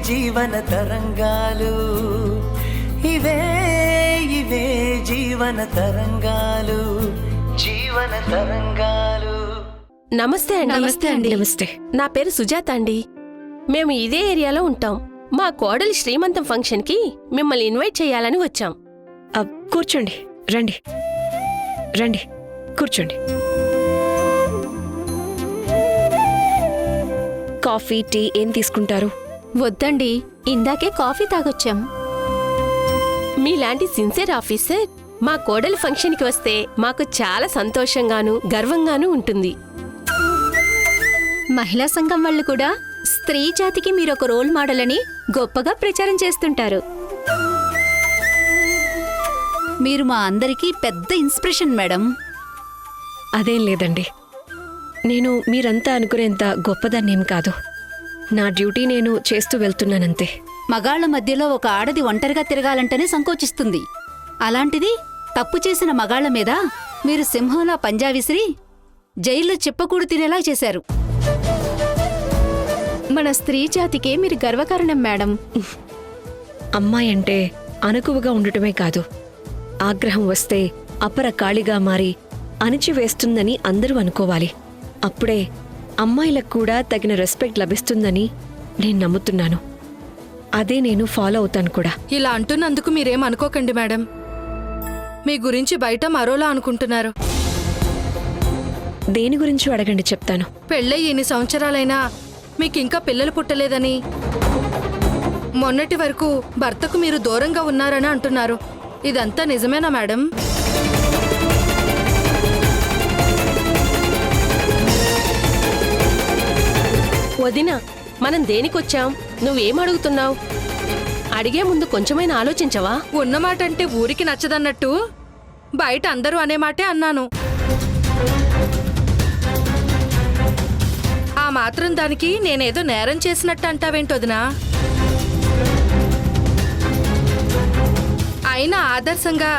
జీవన తరంగాలు, ఇవే ఇవే జీవన తరంగాలు, జీవన తరంగాలు. నమస్తే అండి. నమస్తే అండి. నమస్తే. నా పేరు సుజాత అండి. మేము ఇదే ఏరియాలో ఉంటాం. మా కోడలి శ్రీమంతం ఫంక్షన్కి మిమ్మల్ని ఇన్వైట్ చేయాలని వచ్చాం. కూర్చోండి, రండి రండి, కూర్చోండి. కాఫీ, టీ ఏం తీసుకుంటారు? వద్దండి, ఇందాకే కాఫీ తాగొచ్చాం. మీలాంటి సిన్సియర్ ఆఫీసర్ మా కోడలి ఫంక్షన్కి వస్తే మాకు చాలా సంతోషంగాను గర్వంగాను ఉంటుంది. మహిళా సంఘం వాళ్ళు కూడా స్త్రీ జాతికి మీరొక రోల్ మోడల్ అని గొప్పగా ప్రచారం చేస్తుంటారు. మీరు మా అందరికీ పెద్ద ఇన్స్పిరేషన్ మేడం. అదేం లేదండి, నేను మీరంతా అనుకునేంత గొప్పదాన్నేం కాదు. నా డ్యూటీ నేను చేస్తూ వెళ్తున్నానంతే. మగాళ్ల మధ్యలో ఒక ఆడది ఒంటరిగా తిరగాలంటేనే సంకోచిస్తుంది. అలాంటిది తప్పు చేసిన మగాళ్ల మీద మీరు సింహంలా పంజా విసిరి జైల్లో చెప్పకూడు తినేలా చేశారు. మన స్త్రీ జాతికే మీరు గర్వకారణం మేడం. అమ్మాయి అంటే అణకువగా ఉండటమే కాదు, ఆగ్రహం వస్తే అపర కాళిగా మారి అణిచివేస్తుందని అందరూ అనుకోవాలి. అప్పుడే అమ్మాయిలకు కూడా తగిన రెస్పెక్ట్ లభిస్తుందని నేను నమ్ముతున్నాను. అదే నేను ఫాలో అవుతాను కూడా. ఇలా అంటున్నందుకు మీరేం అనుకోకండి మేడం. మీ గురించి బయట మరోలా అనుకుంటున్నారు. దేని గురించి అడగండి, చెప్తాను. పెళ్ళయి ఎన్ని సంవత్సరాలైనా మీకింకా పిల్లలు పుట్టలేదని, మొన్నటి వరకు భర్తకు మీరు దూరంగా ఉన్నారని అంటున్నారు. ఇదంతా నిజమేనా మేడం? వదినా, మనం దేనికొచ్చాం? నువ్వేం అడుగుతున్నావు? అడిగే ముందు కొంచెమైనా ఆలోచించవా? ఉన్నమాటంటే ఊరికి నచ్చదన్నట్టు బయట అందరూ అనే మాటే అన్నాను. ఆ మాత్రం దానికి నేనేదో నేరం చేసినట్టు అంటావేంటొదినా? అయినా ఆదర్శంగా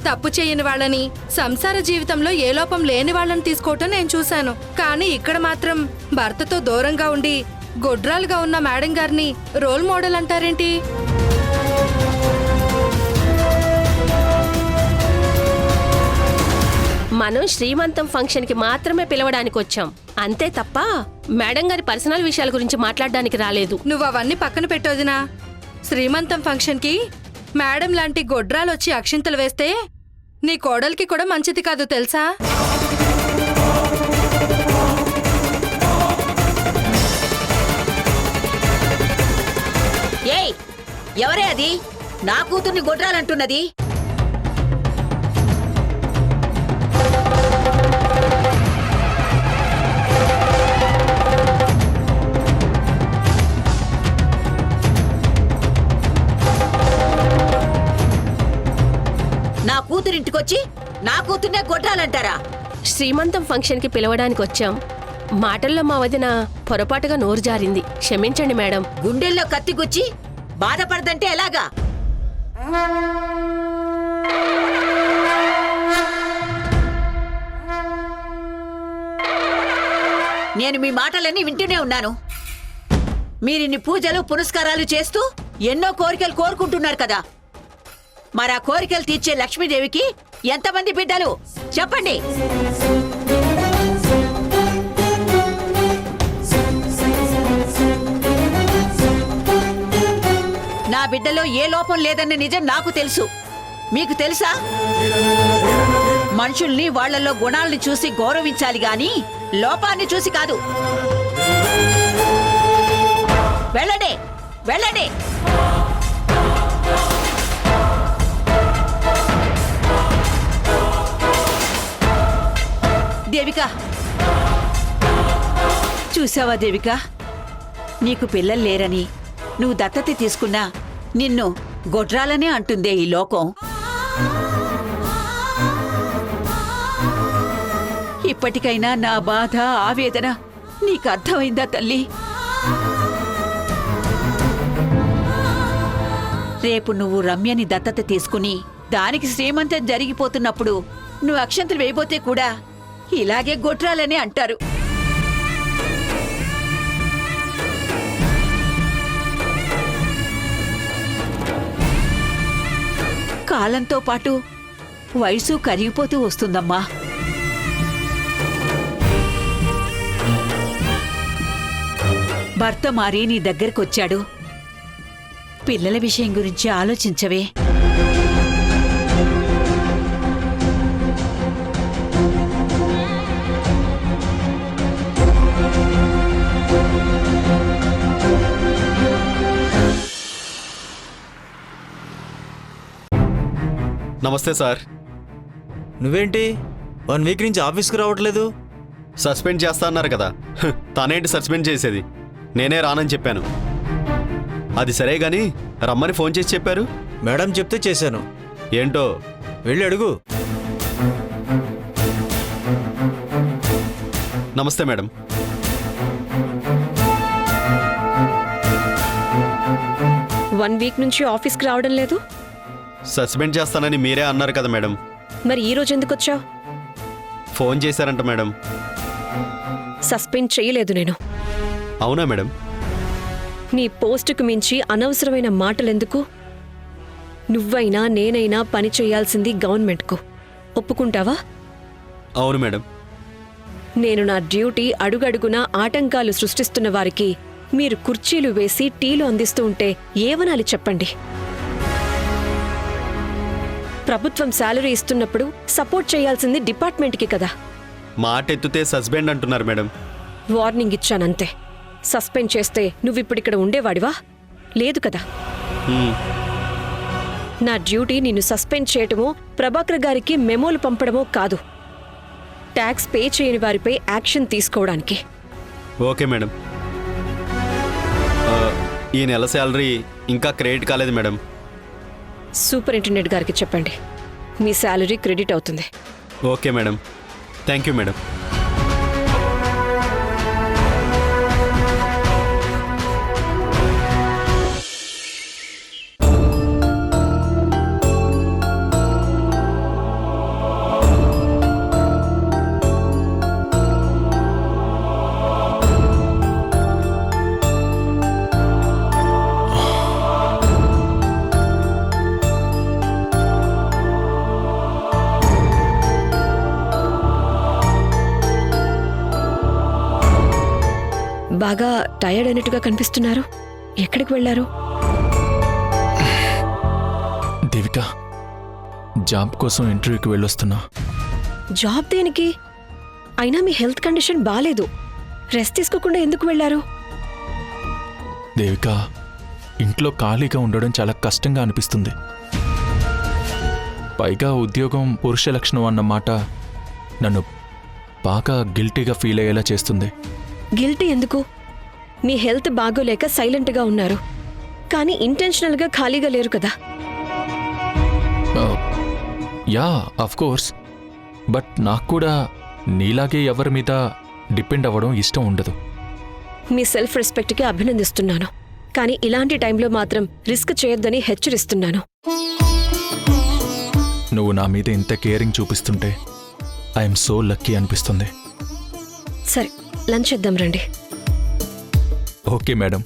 తప్పు చేయని వాళ్ళని, సంసార జీవితంలో ఏ లోపం లేని వాళ్ళని తీసుకోవటం నేను చూశాను. కానీ ఇక్కడ మాత్రం భర్తతో దూరంగా ఉండి గొడ్రాలుగా ఉన్న మేడం గారిని రోల్ మోడల్ అంటారేంటి? మనం శ్రీమంతం ఫంక్షన్కి మాత్రమే పిలవడానికి వచ్చాం, అంతే తప్ప మేడం గారి పర్సనల్ విషయాల గురించి మాట్లాడడానికి రాలేదు. నువ్వు అవన్నీ పక్కన పెట్టొదినా. శ్రీమంతం ఫంక్షన్కి మేడం లాంటి గొడ్రాలు వచ్చి అక్షింతలు వేస్తే నీ కోడలికి కూడా మంచిది కాదు తెలుసా? ఏయ్, ఎవరే అది నా కూతుర్ని గొడ్రాలంటున్నది? నా కూతురింటికొచ్చి నా కూతుర్నే గొడ్రాలంటారా? శ్రీమంతం ఫంక్షన్కి పిలవడానికి వచ్చాం. మాటల్లో మా వదిన పొరపాటుగా నోరు జారింది, క్షమించండి మేడం. గుండెల్లో కత్తి గుచ్చి బాధపడదంటే ఎలాగా? నేను మీ మాటలన్నీ వింటూనే ఉన్నాను. మీరిన్ని పూజలు పునస్కారాలు చేస్తూ ఎన్నో కోరికలు కోరుకుంటున్నారు కదా. మరి ఆ కోరికలు తీర్చే లక్ష్మీదేవికి ఎంతమంది బిడ్డలు చెప్పండి? నా బిడ్డలో ఏ లోపం లేదన్న నిజం నాకు తెలుసు. మీకు తెలుసా? మనుషుల్ని వాళ్లలో గుణాలని చూసి గౌరవించాలి గాని లోపాన్ని చూసి కాదు. వెళ్ళండి, వెళ్ళండి. దేవిక, చూసావా దేవిక, నీకు పిల్లలు లేరని నువ్వు దత్తత తీసుకున్నా నిన్ను గొడ్రాలనే అంటుందే ఈ లోకం. ఇప్పటికైనా నా బాధ, ఆవేదన నీకు అర్థమైందా తల్లి? రేపు నువ్వు రమ్యని దత్తత తీసుకుని దానికి శ్రీమంతం జరిగిపోతున్నప్పుడు నువ్వు అక్షంతలు వేయబోతే కూడా ఈ ఇలాగే గొట్రాలని అంటారు. కాలంతో పాటు వయసు కరిగిపోతూ వస్తుందమ్మా. భర్త మారి నీ దగ్గరకొచ్చాడు. పిల్లల విషయం గురించి ఆలోచించవే. నమస్తే సార్. నువ్వేంటి 1 వీక్ నుంచి ఆఫీస్కి రావట్లేదు? సస్పెండ్ చేస్తా అన్నారు కదా. తనేంటి సస్పెండ్ చేసేది? నేనే రానని చెప్పాను. అది సరే గాని రమ్మని ఫోన్ చేసి చెప్పారు. మేడం చెప్తే చేశాను. ఏంటో వెళ్ళి అడుగు. నమస్తే మేడం. వన్ వీక్ నుంచి ఆఫీస్కి రావడం లేదు. సస్పెండ్ చేస్తానని మీరే అన్నారు కదా మేడం. మరి ఈ రోజు ఎందుకు వచ్చావు? ఫోన్ చేశారంట మేడం. సస్పెండ్ చేయలేదు నేను. అవునా మేడం? నీ పోస్టుకు మించి అనవసరమైన మాటలెందుకు? నువ్వైనా నేనైనా పని చేయాల్సింది గవర్నమెంట్కు. ఒప్పుకుంటావా? అవును మేడం. నేను నా డ్యూటీ అడుగడుగునా ఆటంకాలు సృష్టిస్తున్న వారికి మీరు కుర్చీలు వేసి టీలు అందిస్తూ ఉంటే ఏమనాలి చెప్పండి? ప్రభుత్వం శాలరీ ఇస్తున్నప్పుడు సపోర్ట్ చేయాల్సింది డిపార్ట్మెంట్కి కదా. మాట ఎత్తుతే సస్పెండ్ అంటున్నారు మేడం. వార్నింగ్ ఇచ్చానంతే. సస్పెండ్ చేస్తే నువ్విప్పుడిక్కడ ఉండేవాడివా? లేదు కదా. నా డ్యూటీ నిన్ను సస్పెండ్ చేయటమో ప్రభాకర్ గారికి మెమోలు పంపడమో కాదు, ట్యాక్స్ పే చేయని వారిపై యాక్షన్ తీసుకోవడానికి. Okay madam. ఈ నెల శాలరీ ఇంకా క్రెడిట్ కాలేదు మేడం. సూపరింటెండెంట్ గారికి చెప్పండి, మీ శాలరీ క్రెడిట్ అవుతుంది. Okay madam. Thank you madam. బాగా టైర్డ్ అయినట్టుగా కనిపిస్తున్నారు. ఎక్కడికి వెళ్లారు? దేవిక, జాబ్ కోసం ఇంటర్వ్యూకి వెళ్ళొస్తున్నా. జాబ్ దేనికి? అయినా మీ హెల్త్ కండిషన్ బాలేదు. రెస్ట్ తీసుకోకుండా ఎందుకు వెళ్లారు? దేవిక, ఇంట్లో ఖాళీగా ఉండడం చాలా కష్టంగా అనిపిస్తుంది. పైగా ఉద్యోగం పురుష లక్షణం అన్నమాట నన్ను బాగా గిల్టీగా ఫీల్ అయ్యేలా చేస్తుంది. గిల్టీ ఎందుకు? మీ హెల్త్ బాగోలేక సైలెంట్గా ఉన్నారు, కానీ ఇంటెన్షనల్గా ఖాళీగా లేరు కదా. Yeah, of course. బట్ నాకు కూడా నీలాగే ఎవరి మీద డిపెండ్ అవ్వడం ఇష్టం ఉండదు. మీ సెల్ఫ్ రెస్పెక్ట్కి అభినందిస్తున్నాను, కానీ ఇలాంటి టైంలో మాత్రం రిస్క్ చేయొద్దని హెచ్చరిస్తున్నాను. నువ్వు నా మీద ఇంత కేరింగ్ చూపిస్తుంటే ఐఎమ్ సో లక్కీ అనిపిస్తుంది. సరే, లంచ్ చేద్దాం రండి. Okay madam.